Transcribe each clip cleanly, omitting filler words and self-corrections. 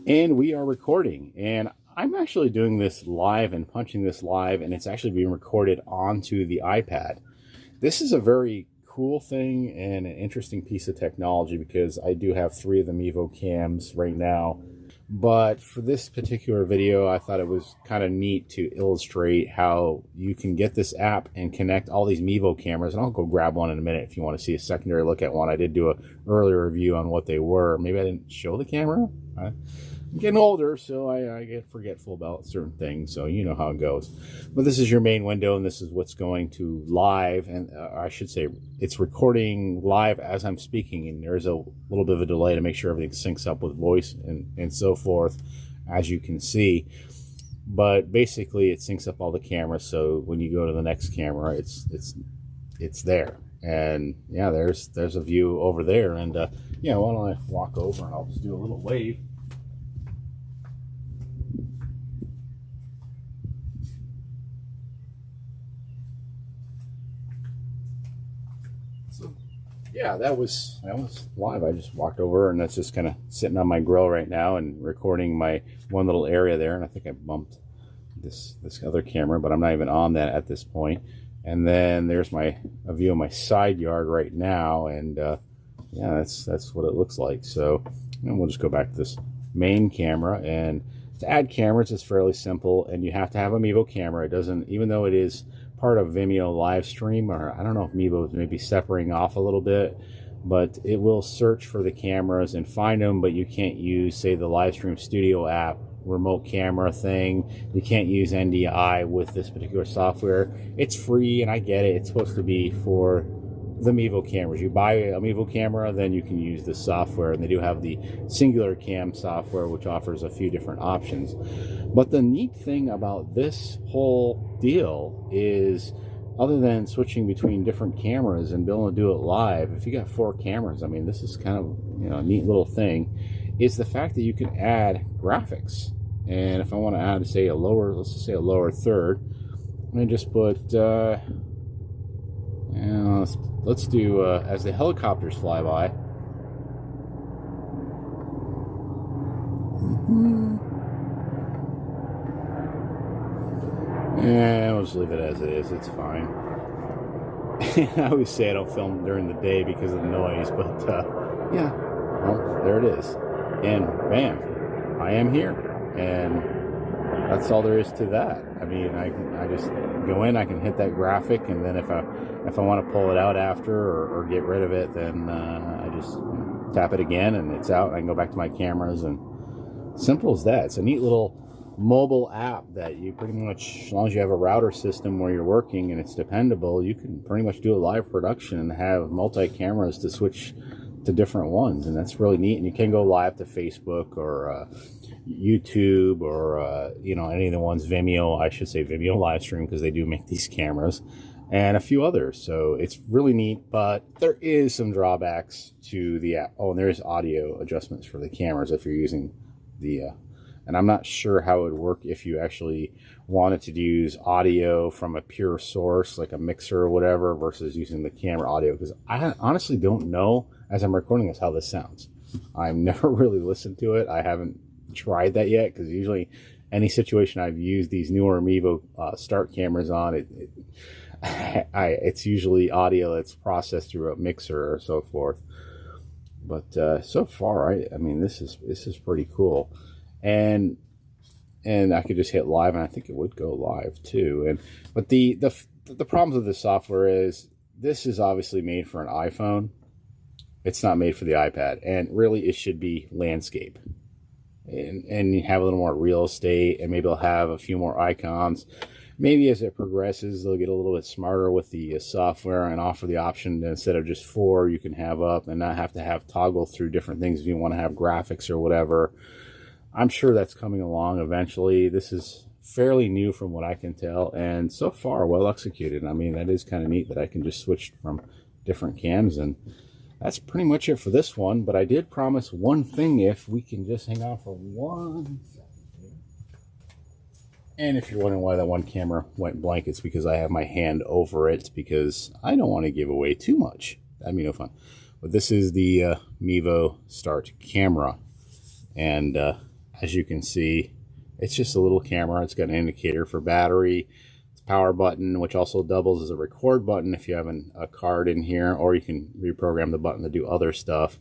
And we are recording, and I'm actually doing this live and punching this live, and it's actually being recorded onto the iPad. This is a very cool thing and an interesting piece of technology because I do have 3 of the Mevo cams right now. But for this particular video, I thought it was kind of neat to illustrate how you can get this app and connect all these Mevo cameras. And I'll go grab one in a minute if you want to see a secondary look at one. I did do an earlier review on what they were. Maybe I didn't show the camera. I'm getting older, so I get forgetful about certain things, so you know how it goes. But this is your main window, and this is what's going to live, and I should say it's recording live as I'm speaking, and there's a little bit of a delay to make sure everything syncs up with voice and so forth, as you can see. But basically, it syncs up all the cameras, so when you go to the next camera, it's there. And yeah, there's a view over there, and yeah, why don't I walk over and I'll just do a little wave. Yeah, that was live. I just walked over, and that's just kind of sitting on my grill right now and recording my one little area there. And I think I bumped this other camera, but I'm not even on that at this point. And then there's a view of my side yard right now, and yeah, that's what it looks like. So we'll just go back to this main camera, and to add cameras is fairly simple, and you have to have a Mevo camera. It doesn't, even though it is part of Vimeo live stream, or I don't know if Mevo is maybe separating off a little bit, but it will search for the cameras and find them, but you can't use, say, the live stream studio app remote camera thing. You can't use NDI with this particular software. It's free, and I get it. It's supposed to be for the Mevo cameras. You buy a Mevo camera, then you can use this software, and they do have the singular cam software, which offers a few different options. But the neat thing about this whole deal is, other than switching between different cameras and being able to do it live, if you got 4 cameras, I mean, this is kind of, you know, a neat little thing, is the fact that you can add graphics. And if I want to add, say, let's just say a lower third, let me just put let's do as the helicopters fly by. Yeah, we'll just leave it as it is. It's fine. I always say I don't film during the day because of the noise, but yeah, well, there it is. And bam, I am here. And that's all there is to that. I mean, I just go in, I can hit that graphic, and then if I want to pull it out after or get rid of it, then I just tap it again and it's out. I can go back to my cameras, and simple as that. It's a neat little mobile app that you pretty much, as long as you have a router system where you're working and it's dependable, you can pretty much do a live production and have multi-cameras to switch to different ones, and that's really neat. And you can go live to Facebook or YouTube or you know, any of the ones, Vimeo, I should say Vimeo live stream, because they do make these cameras, and a few others. So it's really neat, but there is some drawbacks to the app. Oh, and there's audio adjustments for the cameras if you're using the and I'm not sure how it would work if you actually wanted to use audio from a pure source like a mixer or whatever versus using the camera audio, because I honestly don't know, as I'm recording this, how this sounds. I've never really listened to it. I haven't tried that yet, because usually any situation I've used these newer Mevo Start cameras on, it's usually audio that's processed through a mixer or so forth. But so far, I mean, this is pretty cool. And I could just hit live, and I think it would go live too. But the problems with this software is, this is obviously made for an iPhone. It's not made for the iPad, and really it should be landscape. And you have a little more real estate, and maybe they'll have a few more icons. Maybe as it progresses, they'll get a little bit smarter with the software and offer the option that instead of just 4, you can have up and not have to have toggle through different things if you want to have graphics or whatever. I'm sure that's coming along eventually. This is fairly new from what I can tell, and so far well executed. I mean, that is kind of neat that I can just switch from different cams, and that's pretty much it for this one. But I did promise one thing, if we can just hang on for 1 second. And if you're wondering why that one camera went blank, it's because I have my hand over it, because I don't want to give away too much. That'd be no fun. But this is the Mevo Start Camera, and as you can see, it's just a little camera. It's got an indicator for battery. It's a power button, which also doubles as a record button if you have a card in here, or you can reprogram the button to do other stuff.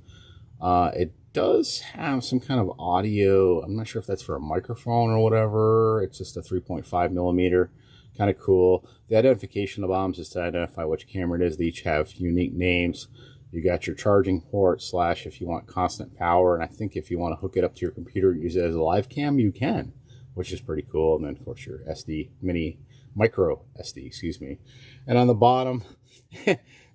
It does have some kind of audio. I'm not sure if that's for a microphone or whatever. It's just a 3.5 millimeter. Kind of cool. The identification of bombs is to identify which camera it is. They each have unique names. You got your charging port / if you want constant power, and I think if you want to hook it up to your computer and use it as a live cam, you can, which is pretty cool. And then of course your micro SD, excuse me. And on the bottom,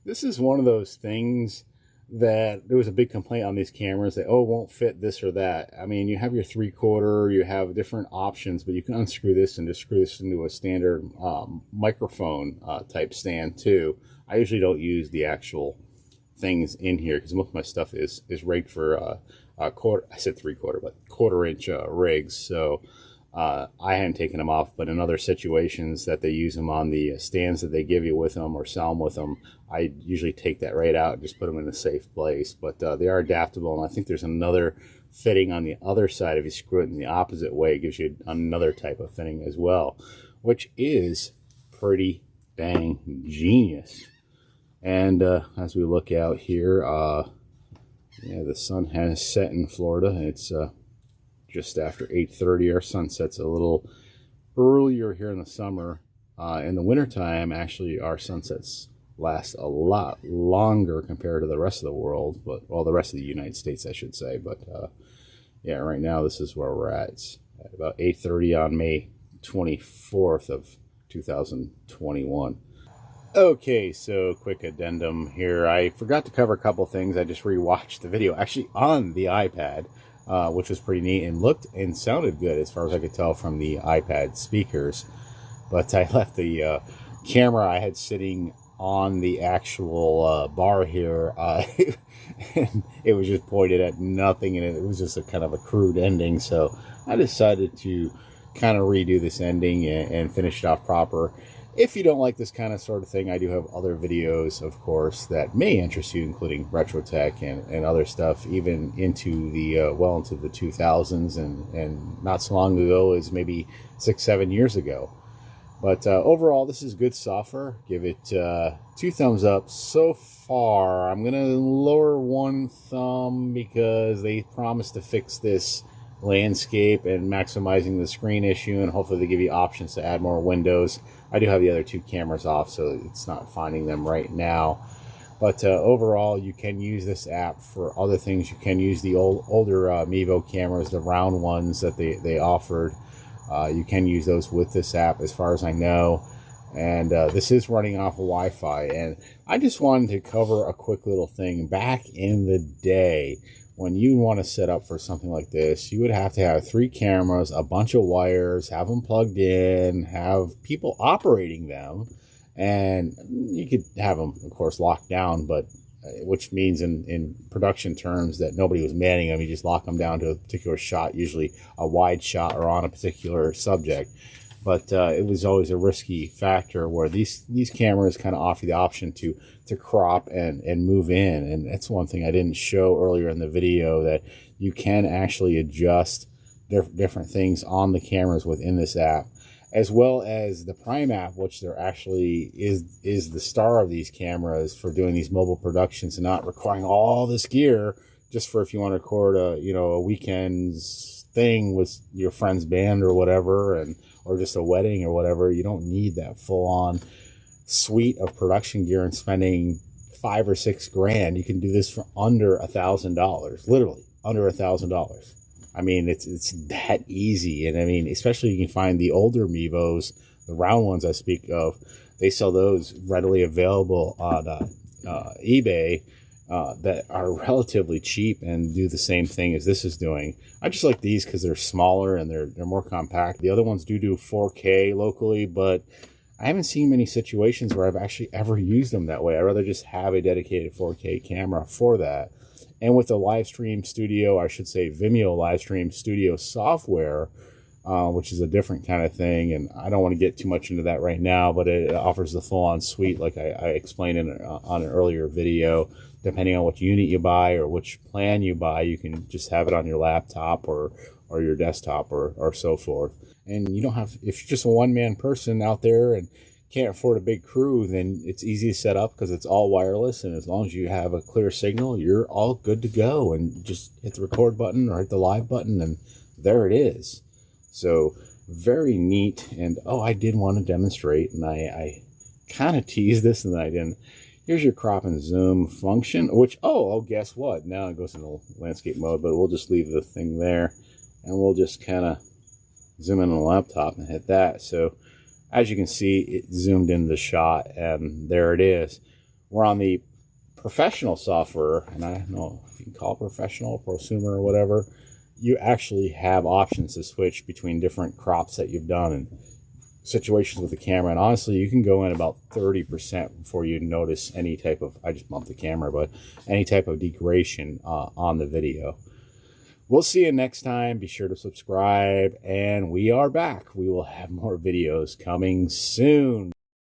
this is one of those things that there was a big complaint on these cameras that, oh, it won't fit this or that. I mean, you have your 3/4, you have different options, but you can unscrew this and just screw this into a standard microphone type stand too. I usually don't use the actual things in here because most of my stuff is rigged for quarter. I said 3/4, but 1/4 inch rigs. So I hadn't taken them off, but in other situations that they use them on the stands that they give you with them or sell them with them, I usually take that right out and just put them in a safe place. But they are adaptable, and I think there's another fitting on the other side. If you screw it in the opposite way, it gives you another type of fitting as well, which is pretty dang genius. And as we look out here, yeah, the sun has set in Florida. It's just after 8:30. Our sun sets a little earlier here in the summer. In the wintertime, actually, our sunsets last a lot longer compared to the rest of the world, but well, the rest of the United States, I should say. But yeah, right now this is where we're at. It's at about 8:30 on May 24th of 2021. Okay, so quick addendum here. I forgot to cover a couple things. I just rewatched the video actually on the iPad, which was pretty neat and looked and sounded good as far as I could tell from the iPad speakers. But I left the camera I had sitting on the actual bar here, and it was just pointed at nothing, and it was just a kind of a crude ending. So I decided to kind of redo this ending and finish it off proper. If you don't like this kind of sort of thing, I do have other videos, of course, that may interest you, including retro tech and other stuff, even into the well into the 2000s, and not so long ago as maybe 6-7 years ago. But overall, this is good software. Give it 2 thumbs up so far. I'm going to lower 1 thumb because they promised to fix this landscape and maximizing the screen issue, and hopefully they give you options to add more windows. I do have the other 2 cameras off, so it's not finding them right now. But overall, you can use this app for other things. You can use the older Mevo cameras, the round ones that they offered. You can use those with this app, as far as I know. And this is running off of Wi-Fi. And I just wanted to cover a quick little thing. Back in the day, when you want to set up for something like this, you would have to have 3 cameras, a bunch of wires, have them plugged in, have people operating them, and you could have them, of course, locked down, but which means in production terms that nobody was manning them. You just lock them down to a particular shot, usually a wide shot or on a particular subject. But it was always a risky factor where these cameras kind of offer the option to crop and move in. And that's one thing I didn't show earlier in the video, that you can actually adjust different things on the cameras within this app, as well as the Prime app, which there actually is the star of these cameras for doing these mobile productions and not requiring all this gear just for if you want to record a weekend's thing with your friend's band or whatever, or just a wedding or whatever. You don't need that full-on suite of production gear and spending $5 or $6 grand. You can do this for under $1,000, literally under $1,000. I mean, it's that easy. And I mean, especially you can find the older Mevos, the round ones I speak of. They sell those readily available on eBay that are relatively cheap and do the same thing as this is doing. I just like these because they're smaller and they're more compact. The other ones do 4K locally, but I haven't seen many situations where I've actually ever used them that way. I'd rather just have a dedicated 4K camera for that. And with the live stream studio, I should say Vimeo live stream studio software, which is a different kind of thing, and I don't want to get too much into that right now, but it offers the full-on suite like I explained on an earlier video. Depending on what unit you buy or which plan you buy, you can just have it on your laptop or or your desktop or so forth. And you don't have, if you're just a one-man person out there and can't afford a big crew, then it's easy to set up because it's all wireless, and as long as you have a clear signal, you're all good to go, and just hit the record button or hit the live button, and there it is. So very neat. And I did want to demonstrate, and I kind of teased this and then I didn't. Here's your crop and zoom function, which guess what, now it goes into landscape mode, but we'll just leave the thing there and we'll just kind of zoom in on the laptop and hit that. So as you can see, it zoomed into the shot, and there it is. We're on the professional software, and I don't know if you can call it professional, prosumer, or whatever. You actually have options to switch between different crops that you've done and situations with the camera. And honestly, you can go in about 30% before you notice any type of, I just bumped the camera, but any type of degradation on the video. We'll see you next time. Be sure to subscribe, and we are back. We will have more videos coming soon.